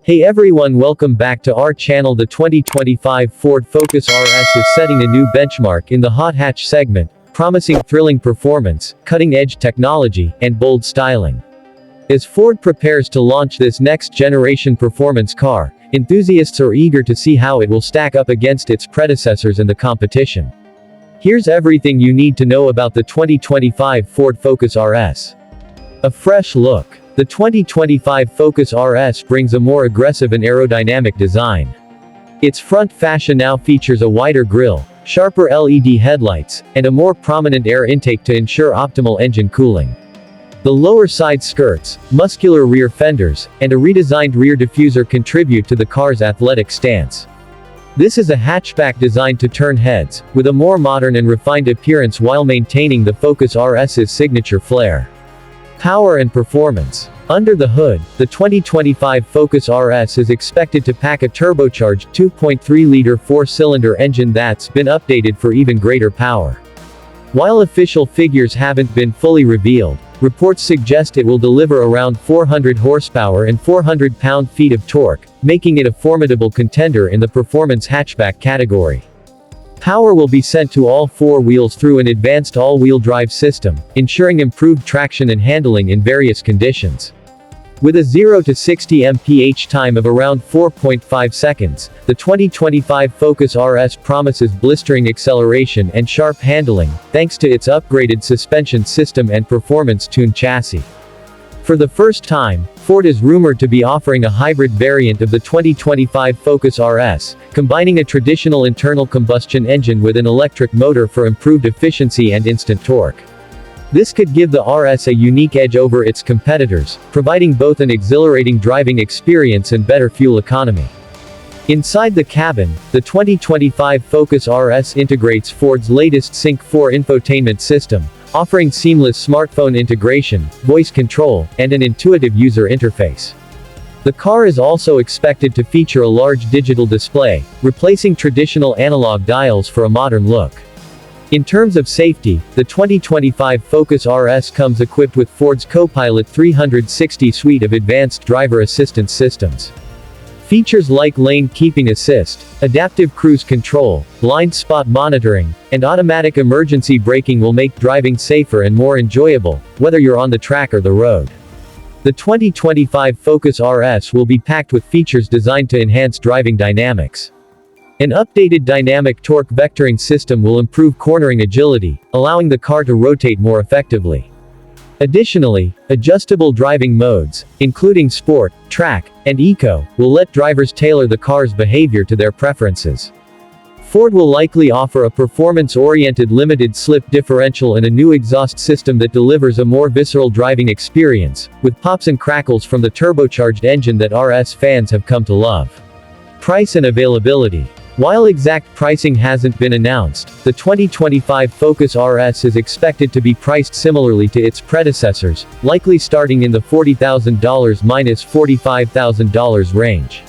Hey everyone, welcome back to our channel. The 2025 Ford Focus RS is setting a new benchmark in the hot hatch segment, promising thrilling performance, cutting-edge technology, and bold styling. As Ford prepares to launch this next-generation performance car, enthusiasts are eager to see how it will stack up against its predecessors in the competition. Here's everything you need to know about the 2025 Ford Focus RS. A fresh look. The 2025 Focus RS brings a more aggressive and aerodynamic design. Its front fascia now features a wider grille, sharper LED headlights, and a more prominent air intake to ensure optimal engine cooling. The lower side skirts, muscular rear fenders, and a redesigned rear diffuser contribute to the car's athletic stance. This is a hatchback designed to turn heads, with a more modern and refined appearance while maintaining the Focus RS's signature flair. Power and performance. Under the hood, the 2025 Focus RS is expected to pack a turbocharged 2.3-liter four-cylinder engine that's been updated for even greater power. While official figures haven't been fully revealed, reports suggest it will deliver around 400 horsepower and 400 pound-feet of torque, making it a formidable contender in the performance hatchback category. Power will be sent to all four wheels through an advanced all-wheel drive system, ensuring improved traction and handling in various conditions. With a 0 to 60 mph time of around 4.5 seconds, the 2025 Focus RS promises blistering acceleration and sharp handling, thanks to its upgraded suspension system and performance-tuned chassis. For the first time, Ford is rumored to be offering a hybrid variant of the 2025 Focus RS, combining a traditional internal combustion engine with an electric motor for improved efficiency and instant torque. This could give the RS a unique edge over its competitors, providing both an exhilarating driving experience and better fuel economy. Inside the cabin, the 2025 Focus RS integrates Ford's latest Sync 4 infotainment system, offering seamless smartphone integration, voice control, and an intuitive user interface. The car is also expected to feature a large digital display, replacing traditional analog dials for a modern look. In terms of safety, the 2025 Focus RS comes equipped with Ford's Copilot 360 suite of advanced driver assistance systems. Features like lane keeping assist, adaptive cruise control, blind spot monitoring, and automatic emergency braking will make driving safer and more enjoyable, whether you're on the track or the road. The 2025 Focus RS will be packed with features designed to enhance driving dynamics. An updated dynamic torque vectoring system will improve cornering agility, allowing the car to rotate more effectively. Additionally, adjustable driving modes, including Sport, Track, and Eco, will let drivers tailor the car's behavior to their preferences. Ford will likely offer a performance-oriented limited-slip differential and a new exhaust system that delivers a more visceral driving experience, with pops and crackles from the turbocharged engine that RS fans have come to love. Price and availability. While exact pricing hasn't been announced, the 2025 Focus RS is expected to be priced similarly to its predecessors, likely starting in the $40,000 - $45,000 range.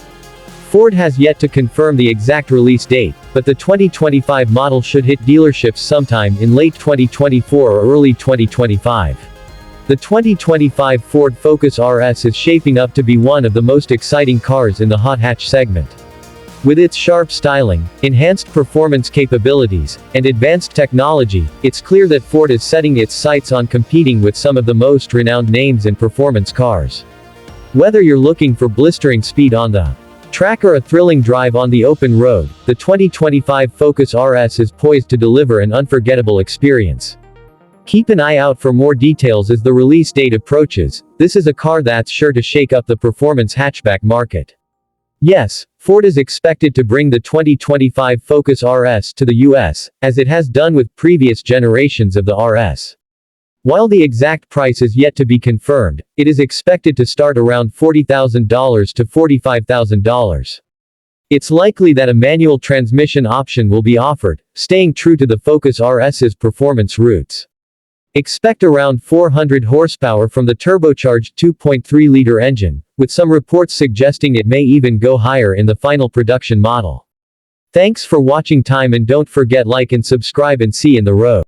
Ford has yet to confirm the exact release date, but the 2025 model should hit dealerships sometime in late 2024 or early 2025. The 2025 Ford Focus RS is shaping up to be one of the most exciting cars in the hot hatch segment. With its sharp styling, enhanced performance capabilities, and advanced technology, it's clear that Ford is setting its sights on competing with some of the most renowned names in performance cars. Whether you're looking for blistering speed on the track or a thrilling drive on the open road, the 2025 Focus RS is poised to deliver an unforgettable experience. Keep an eye out for more details as the release date approaches. This is a car that's sure to shake up the performance hatchback market. Yes, Ford is expected to bring the 2025 Focus RS to the US, as it has done with previous generations of the RS. While the exact price is yet to be confirmed, it is expected to start around $40,000 to $45,000. It's likely that a manual transmission option will be offered, staying true to the Focus RS's performance roots. Expect around 400 horsepower from the turbocharged 2.3-liter engine, with some reports suggesting it may even go higher in the final production model. Thanks for watching time, and don't forget like and subscribe, and see you in the road.